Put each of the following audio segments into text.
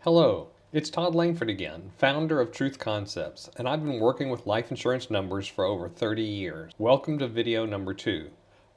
Hello, it's Todd Langford again, founder of Truth Concepts, and I've been working with life insurance numbers for over 30 years. Welcome to video number 2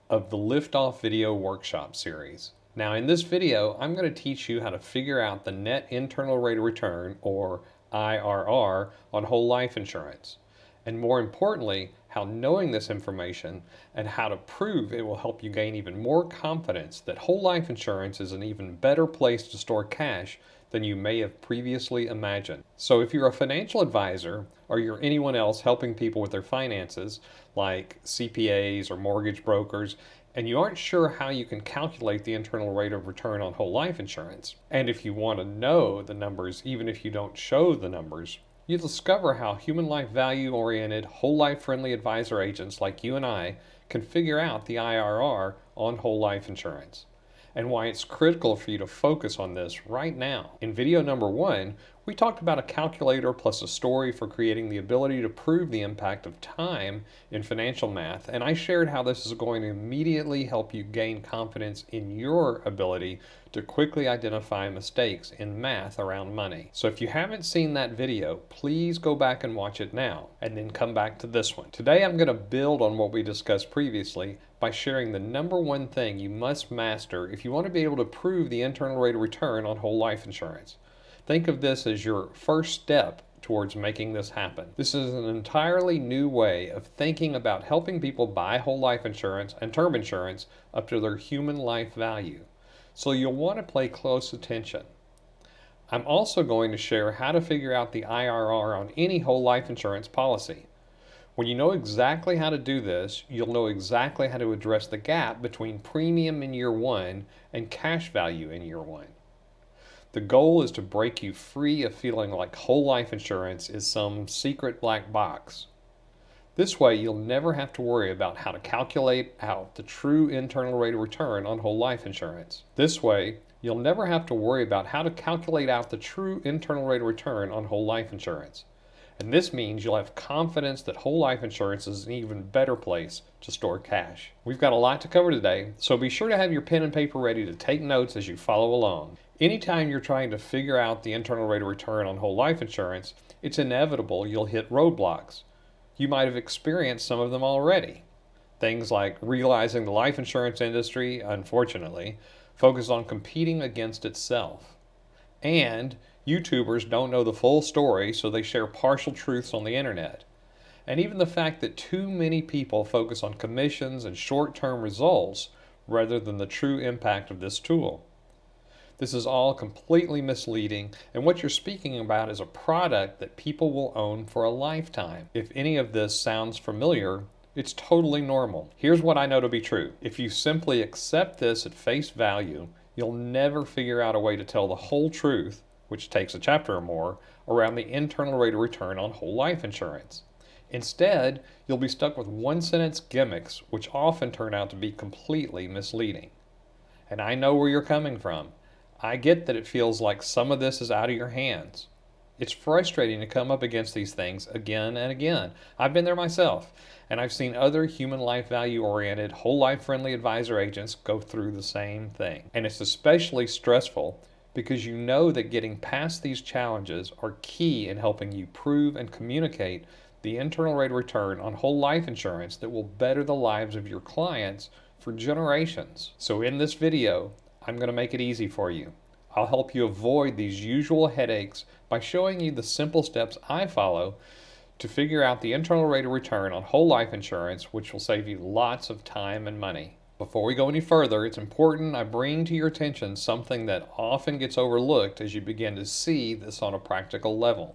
of the Liftoff Video Workshop series. Now in this video, I'm going to teach you how to figure out the net internal rate of return, or IRR, on whole life insurance. And more importantly, how knowing this information and how to prove it will help you gain even more confidence that whole life insurance is an even better place to store cash than you may have previously imagined. So if you're a financial advisor or you're anyone else helping people with their finances, like CPAs or mortgage brokers, and you aren't sure how you can calculate the internal rate of return on whole life insurance, and if you want to know the numbers even if you don't show the numbers, you'll discover how human life value-oriented, whole life friendly advisor agents like you and I can figure out the IRR on whole life insurance, and why it's critical for you to focus on this right now. In video number 1, we talked about a calculator plus a story for creating the ability to prove the impact of time in financial math, and I shared how this is going to immediately help you gain confidence in your ability to quickly identify mistakes in math around money. So if you haven't seen that video, please go back and watch it now, and then come back to this one. Today I'm going to build on what we discussed previously by sharing the number one thing you must master if you want to be able to prove the internal rate of return on whole life insurance. Think of this as your first step towards making this happen. This is an entirely new way of thinking about helping people buy whole life insurance and term insurance up to their human life value. So you'll want to pay close attention. I'm also going to share how to figure out the IRR on any whole life insurance policy. When you know exactly how to do this, you'll know exactly how to address the gap between premium in year 1 and cash value in year 1. The goal is to break you free of feeling like whole life insurance is some secret black box. This way, you'll never have to worry about how to calculate out the true internal rate of return on whole life insurance. This way, you'll never have to worry about how to calculate out the true internal rate of return on whole life insurance. And this means you'll have confidence that whole life insurance is an even better place to store cash. We've got a lot to cover today, so be sure to have your pen and paper ready to take notes as you follow along. Anytime you're trying to figure out the internal rate of return on whole life insurance, it's inevitable you'll hit roadblocks. You might have experienced some of them already. Things like realizing the life insurance industry, unfortunately, focuses on competing against itself. And YouTubers don't know the full story, so they share partial truths on the internet. And even the fact that too many people focus on commissions and short-term results rather than the true impact of this tool. This is all completely misleading, and what you're speaking about is a product that people will own for a lifetime. If any of this sounds familiar, it's totally normal. Here's what I know to be true. If you simply accept this at face value, you'll never figure out a way to tell the whole truth, which takes a chapter or more, around the internal rate of return on whole life insurance. Instead, you'll be stuck with one-sentence gimmicks, which often turn out to be completely misleading. And I know where you're coming from. I get that it feels like some of this is out of your hands. It's frustrating to come up against these things again and again. I've been there myself, and I've seen other human life value-oriented, whole life friendly advisor agents go through the same thing. And it's especially stressful because you know that getting past these challenges are key in helping you prove and communicate the internal rate of return on whole life insurance that will better the lives of your clients for generations. So in this video, I'm going to make it easy for you. I'll help you avoid these usual headaches by showing you the simple steps I follow to figure out the internal rate of return on whole life insurance, which will save you lots of time and money. Before we go any further, it's important I bring to your attention something that often gets overlooked as you begin to see this on a practical level.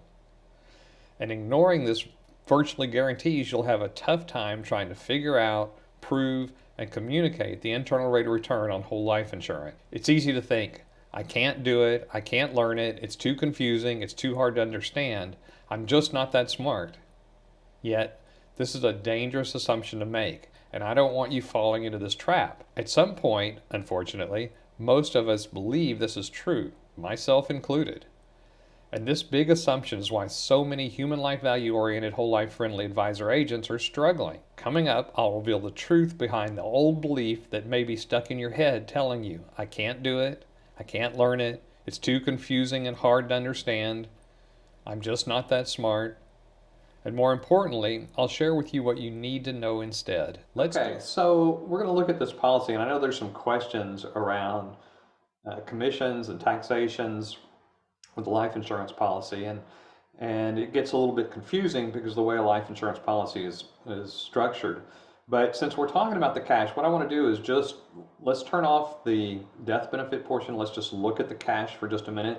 And ignoring this virtually guarantees you'll have a tough time trying to figure out, prove, and communicate the internal rate of return on whole life insurance. It's easy to think, I can't do it, I can't learn it, it's too confusing, it's too hard to understand, I'm just not that smart. Yet, this is a dangerous assumption to make, and I don't want you falling into this trap. At some point, unfortunately, most of us believe this is true, myself included. And this big assumption is why so many human life value-oriented, whole life friendly advisor agents are struggling. Coming up, I'll reveal the truth behind the old belief that may be stuck in your head telling you, I can't do it, I can't learn it, It's too confusing and hard to understand. I'm just not that smart. And more importantly, I'll share with you what you need to know instead. Okay, so we're going to look at this policy, and I know there's some questions around commissions and taxations with the life insurance policy, and it gets a little bit confusing because the way a life insurance policy is structured. But since we're talking about the cash, what I want to do is just let's turn off the death benefit portion. Let's just look at the cash for just a minute.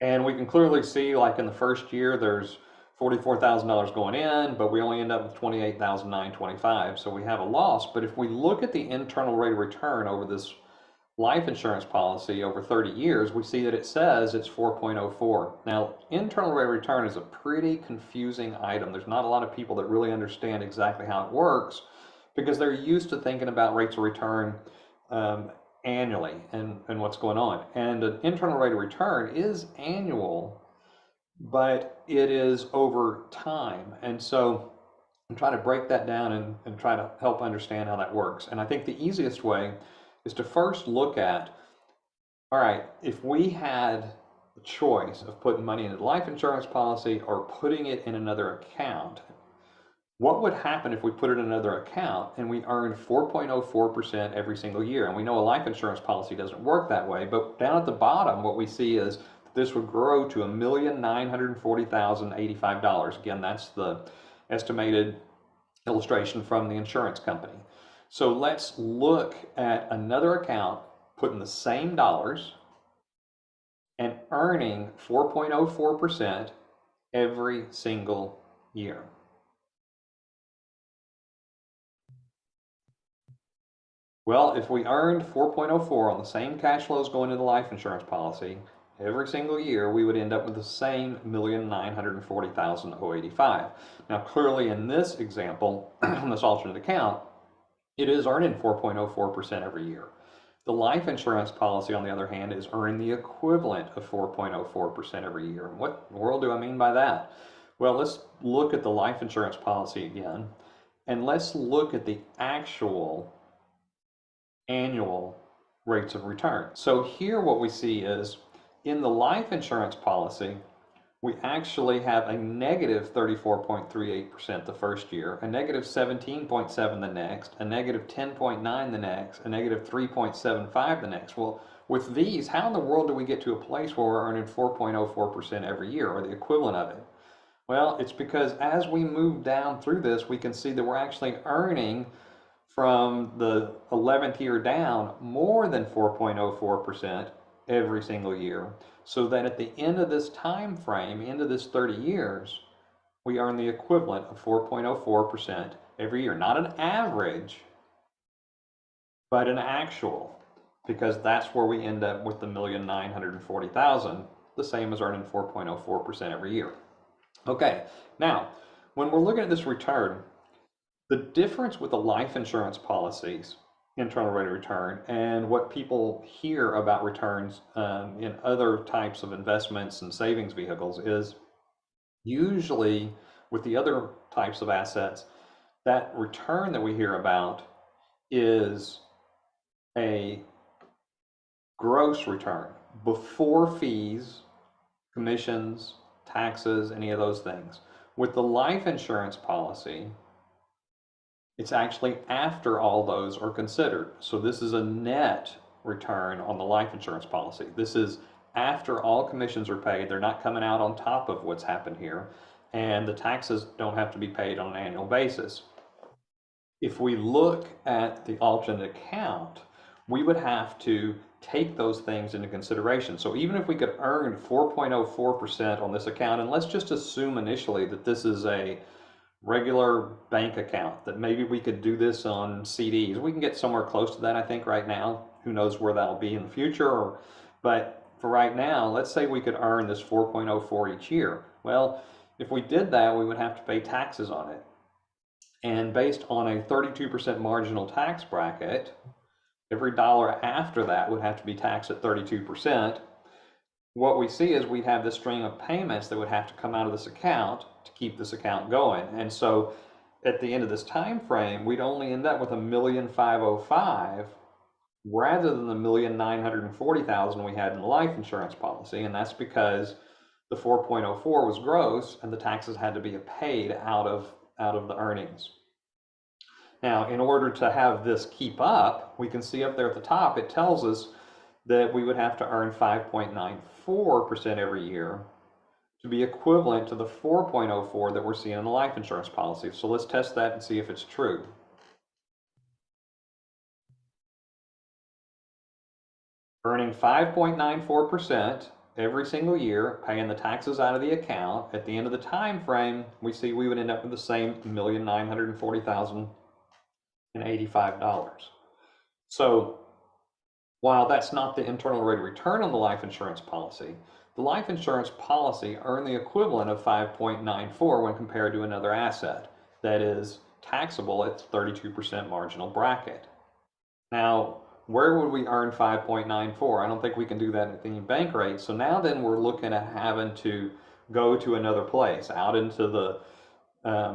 And we can clearly see, like in the first year, there's $44,000 going in, but we only end up with $28,925. So we have a loss. But if we look at the internal rate of return over this life insurance policy over 30 years, we see that it says it's 4.04. Now, internal rate of return is a pretty confusing item. There's not a lot of people that really understand exactly how it works because they're used to thinking about rates of return annually and what's going on. And an internal rate of return is annual, but it is over time. And so I'm trying to break that down and try to help understand how that works. And I think the easiest way is to first look at, all right, if we had the choice of putting money into the life insurance policy or putting it in another account, what would happen if we put it in another account and we earned 4.04% every single year? And we know a life insurance policy doesn't work that way, but down at the bottom, what we see is this would grow to $1,940,085. Again, that's the estimated illustration from the insurance company. So let's look at another account, putting the same dollars and earning 4.04% every single year. Well, if we earned 4.04 on the same cash flows going into the life insurance policy every single year, we would end up with the same $1,940,085. Now, clearly in this example, on this alternate account, it is earning 4.04% every year. The life insurance policy, on the other hand, is earning the equivalent of 4.04% every year. What in the world do I mean by that? Well, let's look at the life insurance policy again, and let's look at the actual annual rates of return. So here what we see is in the life insurance policy, we actually have a negative 34.38% the first year, a negative 17.7 the next, a negative 10.9 the next, a negative 3.75 the next. Well, with these, how in the world do we get to a place where we're earning 4.04% every year, or the equivalent of it? Well, it's because as we move down through this, we can see that we're actually earning from the 11th year down more than 4.04% every single year, so that at the end of this time frame, end of this 30 years, we earn the equivalent of 4.04% every year. Not an average, but an actual, because that's where we end up with the $1,940,000, the same as earning 4.04% every year. Okay, now, when we're looking at this return, the difference with the life insurance policies, internal rate of return, and what people hear about returns in other types of investments and savings vehicles is usually with the other types of assets, that return that we hear about is a gross return before fees, commissions, taxes, any of those things. With the life insurance policy, it's actually after all those are considered. So this is a net return on the life insurance policy. This is after all commissions are paid. They're not coming out on top of what's happened here. And the taxes don't have to be paid on an annual basis. If we look at the alternate account, we would have to take those things into consideration. So even if we could earn 4.04% on this account, and let's just assume initially that this is a regular bank account, that maybe we could do this on CDs. We can get somewhere close to that, I think, right now. Who knows where that'll be in the future, but for right now, let's say we could earn this 4.04 each year. Well, if we did that, we would have to pay taxes on it. And based on a 32% marginal tax bracket, every dollar after that would have to be taxed at 32%. What we see is we'd have this string of payments that would have to come out of this account to keep this account going. And so at the end of this time frame, we'd only end up with $1,505,000 rather than the $1,940,000 we had in the life insurance policy. And that's because the 4.04 was gross and the taxes had to be paid out of the earnings. Now, in order to have this keep up, we can see up there at the top, it tells us that we would have to earn 5.94% every year to be equivalent to the 4.04 that we're seeing in the life insurance policy. So let's test that and see if it's true. Earning 5.94% every single year, paying the taxes out of the account, at the end of the time frame, we see we would end up with the same $1,940,085. So while that's not the internal rate of return on the life insurance policy, the life insurance policy earned the equivalent of 5.94 when compared to another asset that is taxable at 32% marginal bracket. Now, where would we earn 5.94? I don't think we can do that at any bank rate. So now then we're looking at having to go to another place, out into the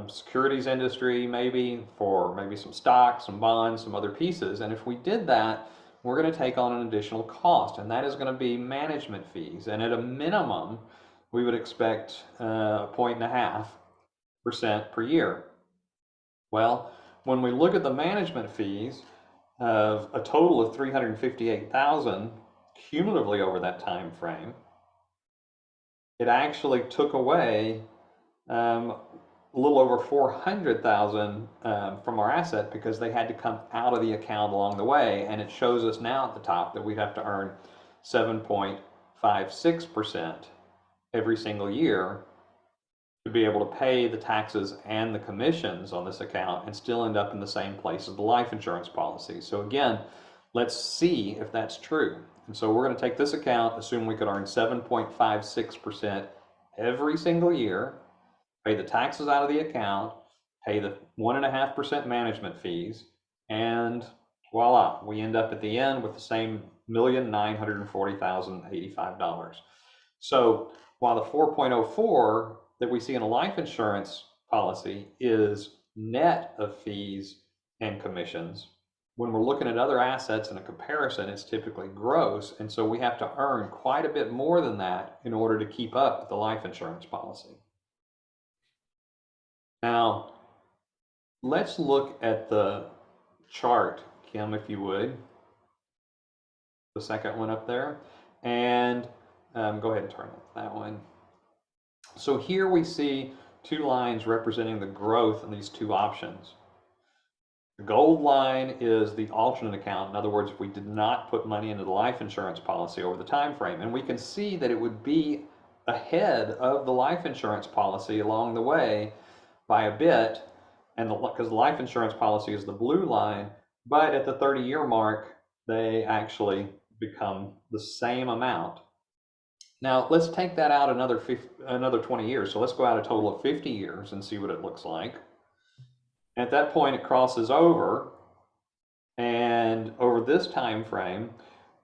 securities industry, maybe for maybe some stocks, some bonds, some other pieces. And if we did that, we're going to take on an additional cost, and that is going to be management fees. And at a minimum, we would expect 0.5% per year. Well, when we look at the management fees of a total of 358,000 cumulatively over that time frame, it actually took away a little over 400,000 from our asset because they had to come out of the account along the way. And it shows us now at the top that we'd have to earn 7.56% every single year to be able to pay the taxes and the commissions on this account and still end up in the same place as the life insurance policy. So again, let's see if that's true. And so we're going to take this account, assume we could earn 7.56% every single year, pay the taxes out of the account, pay the 1.5% management fees, and voila, we end up at the end with the same $1,940,085. So while the 4.04 that we see in a life insurance policy is net of fees and commissions, when we're looking at other assets in a comparison, it's typically gross. And so we have to earn quite a bit more than that in order to keep up with the life insurance policy. Now, let's look at the chart, Kim, if you would. The second one up there. And go ahead and turn up that one. So here we see two lines representing the growth in these two options. The gold line is the alternate account. In other words, if we did not put money into the life insurance policy over the time frame, and we can see that it would be ahead of the life insurance policy along the way by a bit, and because the life insurance policy is the blue line, but at the 30-year mark, they actually become the same amount. Now, let's take that out another 20 years. So let's go out a total of 50 years and see what it looks like. At that point, it crosses over, and over this time frame,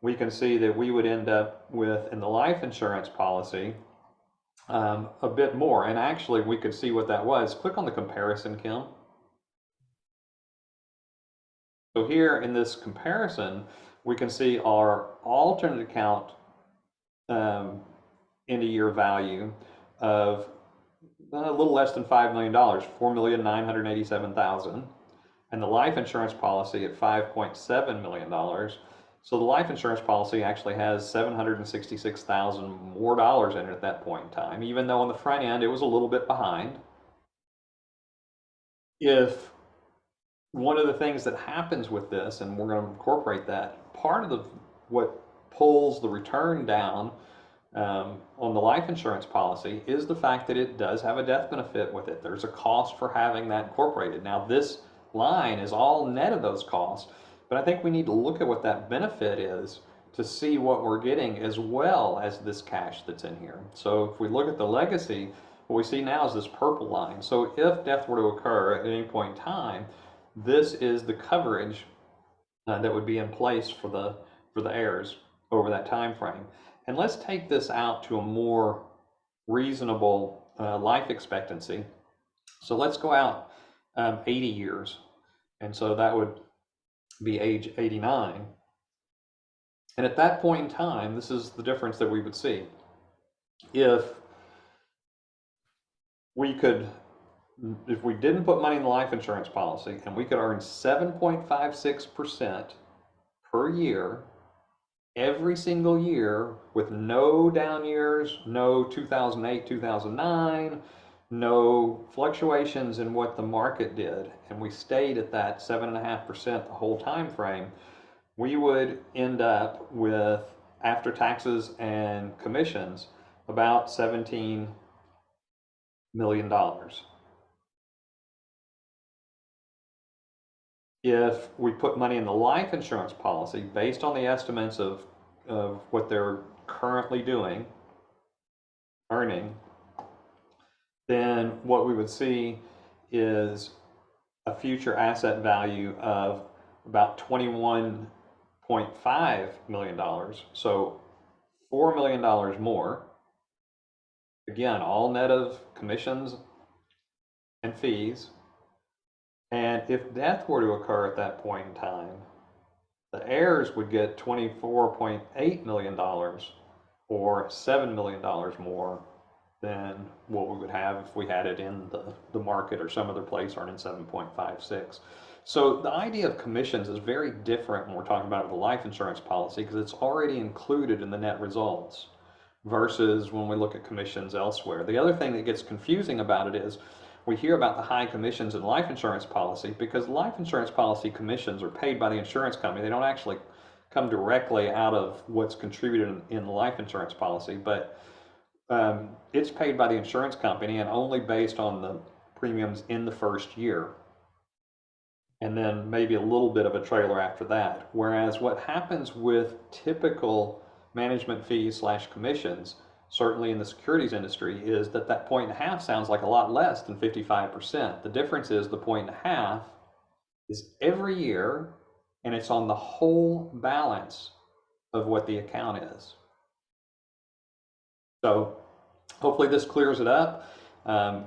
we can see that we would end up with, in the life insurance policy, a bit more. And actually, we could see what that was. Click on the comparison, Kim. So here in this comparison, we can see our alternate account end of year value of a little less than $5 million, $4,987,000, and the life insurance policy at $5.7 million. So the life insurance policy actually has $766,000 more dollars in it at that point in time, even though on the front end it was a little bit behind. If one of the things that happens with this, and we're going to incorporate that, part of what pulls the return down on the life insurance policy is the fact that it does have a death benefit with it. There's a cost for having that incorporated. Now, this line is all net of those costs, but I think we need to look at what that benefit is to see what we're getting as well as this cash that's in here. So if we look at the legacy, what we see now is this purple line. So if death were to occur at any point in time, this is the coverage that would be in place for the heirs over that time frame. And let's take this out to a more reasonable life expectancy. So let's go out 80 years. And so that would be age 89. And at that point in time, this is the difference that we would see. If we didn't put money in the life insurance policy and we could earn 7.56% per year, every single year, with no down years, no 2008, 2009, no fluctuations in what the market did, and we stayed at that 7.5% the whole time frame, we would end up with, after taxes and commissions, about $17 million. If we put money in the life insurance policy based on the estimates of what they're currently earning, then what we would see is a future asset value of about $21.5 million. So $4 million more. Again, all net of commissions and fees. And if death were to occur at that point in time, the heirs would get $24.8 million or $7 million more than what we would have if we had it in the market or some other place earning 7.56. So the idea of commissions is very different when we're talking about the life insurance policy because it's already included in the net results versus when we look at commissions elsewhere. The other thing that gets confusing about it is we hear about the high commissions in life insurance policy because life insurance policy commissions are paid by the insurance company. They don't actually come directly out of what's contributed in the life insurance policy, but it's paid by the insurance company and only based on the premiums in the first year. And then maybe a little bit of a trailer after that. Whereas what happens with typical management fees / commissions, certainly in the securities industry, is that 1.5 sounds like a lot less than 55%. The difference is the 1.5 is every year, and it's on the whole balance of what the account is. So hopefully this clears it up.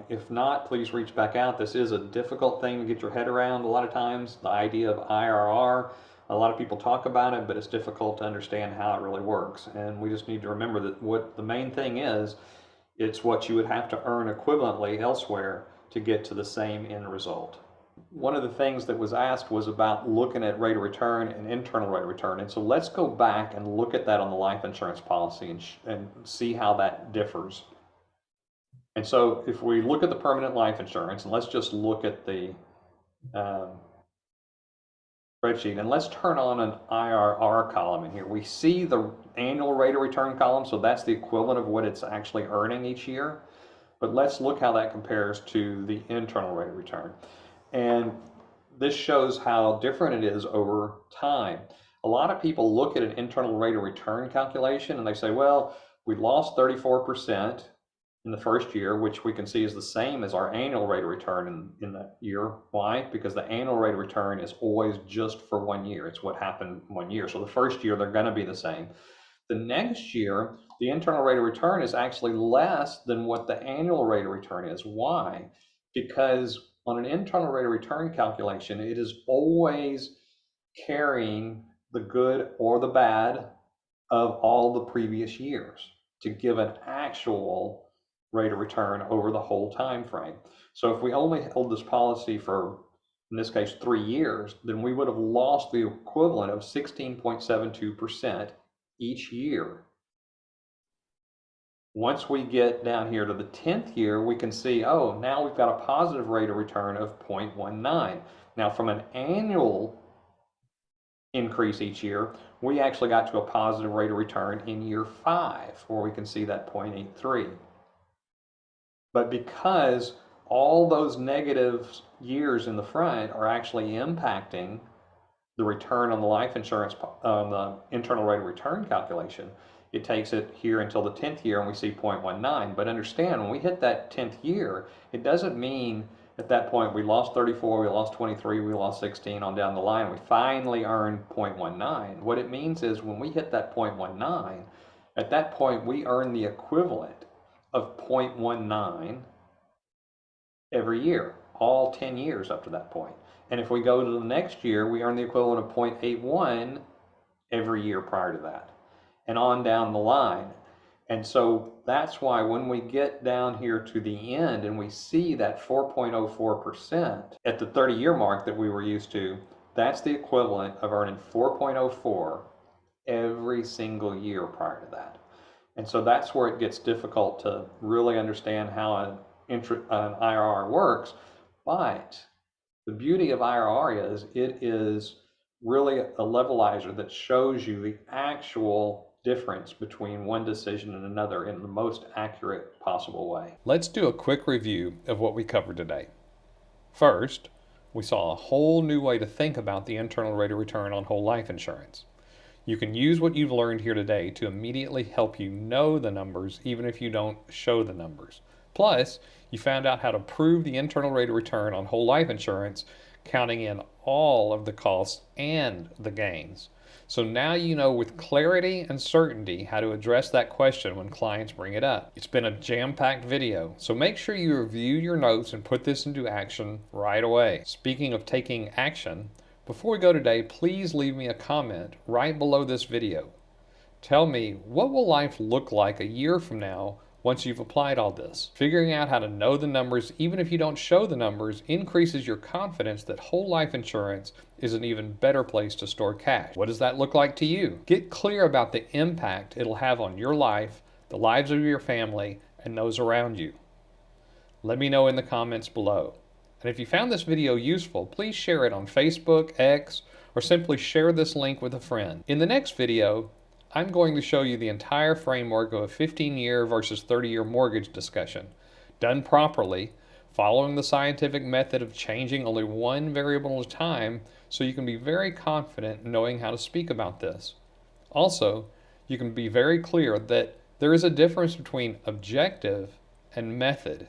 If not, please reach back out. This is a difficult thing to get your head around. A lot of times, the idea of IRR, a lot of people talk about it, but it's difficult to understand how it really works. And we just need to remember that what the main thing is, it's what you would have to earn equivalently elsewhere to get to the same end result. One of the things that was asked was about looking at rate of return and internal rate of return. And so let's go back and look at that on the life insurance policy and see how that differs. And so if we look at the permanent life insurance, and let's just look at the spreadsheet, and let's turn on an IRR column in here. We see the annual rate of return column, so that's the equivalent of what it's actually earning each year. But let's look how that compares to the internal rate of return. And this shows how different it is over time. A lot of people look at an internal rate of return calculation and they say, well, we lost 34% in the first year, which we can see is the same as our annual rate of return in that year. Why? Because the annual rate of return is always just for 1 year. It's what happened 1 year. So the first year, they're going to be the same. The next year, the internal rate of return is actually less than what the annual rate of return is. Why? Because on an internal rate of return calculation, it is always carrying the good or the bad of all the previous years to give an actual rate of return over the whole time frame. So if we only held this policy for, in this case, 3 years, then we would have lost the equivalent of 16.72% each year. Once we get down here to the 10th year, we can see, oh, now we've got a positive rate of return of 0.19. Now from an annual increase each year, we actually got to a positive rate of return in year 5, where we can see that 0.83. But because all those negative years in the front are actually impacting the return on the life insurance, on the internal rate of return calculation, it takes it here until the 10th year and we see 0.19. But understand, when we hit that 10th year, it doesn't mean at that point we lost 34, we lost 23, we lost 16 on down the line, we finally earned 0.19. What it means is when we hit that 0.19, at that point we earn the equivalent of 0.19 every year, all 10 years up to that point. And if we go to the next year, we earn the equivalent of 0.81 every year prior to that, and on down the line. And so that's why when we get down here to the end and we see that 4.04% at the 30-year mark that we were used to, that's the equivalent of earning 4.04 every single year prior to that. And so that's where it gets difficult to really understand how an IRR works. But the beauty of IRR is it is really a levelizer that shows you the actual difference between one decision and another in the most accurate possible way. Let's do a quick review of what we covered today. First, we saw a whole new way to think about the internal rate of return on whole life insurance. You can use what you've learned here today to immediately help you know the numbers even if you don't show the numbers. Plus, you found out how to prove the internal rate of return on whole life insurance, counting in all of the costs and the gains. So now you know with clarity and certainty how to address that question when clients bring it up. It's been a jam-packed video, so make sure you review your notes and put this into action right away. Speaking of taking action, before we go today, please leave me a comment right below this video. Tell me, what will life look like a year from now once you've applied all this? Figuring out how to know the numbers, even if you don't show the numbers, increases your confidence that whole life insurance is an even better place to store cash. What does that look like to you? Get clear about the impact it'll have on your life, the lives of your family, and those around you. Let me know in the comments below. And if you found this video useful, please share it on Facebook, X, or simply share this link with a friend. In the next video, I'm going to show you the entire framework of a 15-year versus 30-year mortgage discussion, done properly, following the scientific method of changing only one variable at a time, so you can be very confident in knowing how to speak about this. Also, you can be very clear that there is a difference between objective and method.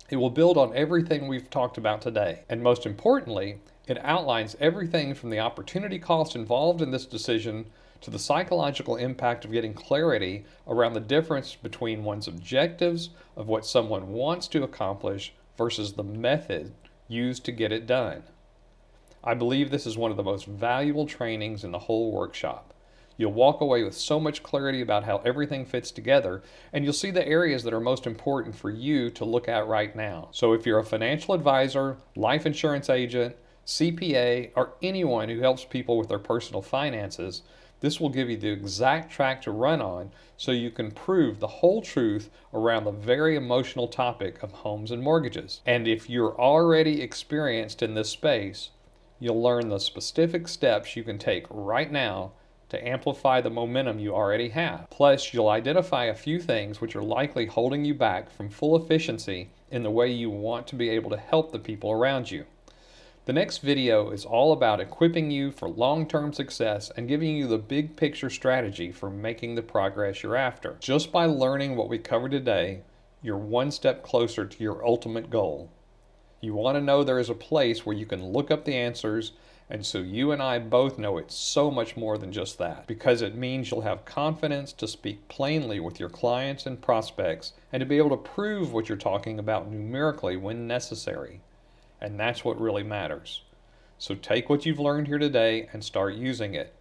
It will build on everything we've talked about today, and most importantly, it outlines everything from the opportunity cost involved in this decision to the psychological impact of getting clarity around the difference between one's objectives of what someone wants to accomplish versus the method used to get it done. I believe this is one of the most valuable trainings in the whole workshop. You'll walk away with so much clarity about how everything fits together, and you'll see the areas that are most important for you to look at right now. So if you're a financial advisor, life insurance agent, CPA, or anyone who helps people with their personal finances, this will give you the exact track to run on so you can prove the whole truth around the very emotional topic of homes and mortgages. And if you're already experienced in this space, you'll learn the specific steps you can take right now to amplify the momentum you already have. Plus, you'll identify a few things which are likely holding you back from full efficiency in the way you want to be able to help the people around you. The next video is all about equipping you for long-term success and giving you the big picture strategy for making the progress you're after. Just by learning what we covered today, you're one step closer to your ultimate goal. You want to know there is a place where you can look up the answers, and so you and I both know it's so much more than just that, because it means you'll have confidence to speak plainly with your clients and prospects and to be able to prove what you're talking about numerically when necessary. And that's what really matters. So take what you've learned here today and start using it.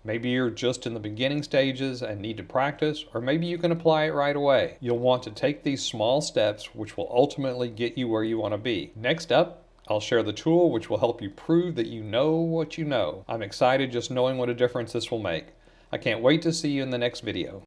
Maybe you're just in the beginning stages and need to practice, or maybe you can apply it right away. You'll want to take these small steps which will ultimately get you where you want to be. Next up, I'll share the tool which will help you prove that you know what you know. I'm excited just knowing what a difference this will make. I can't wait to see you in the next video.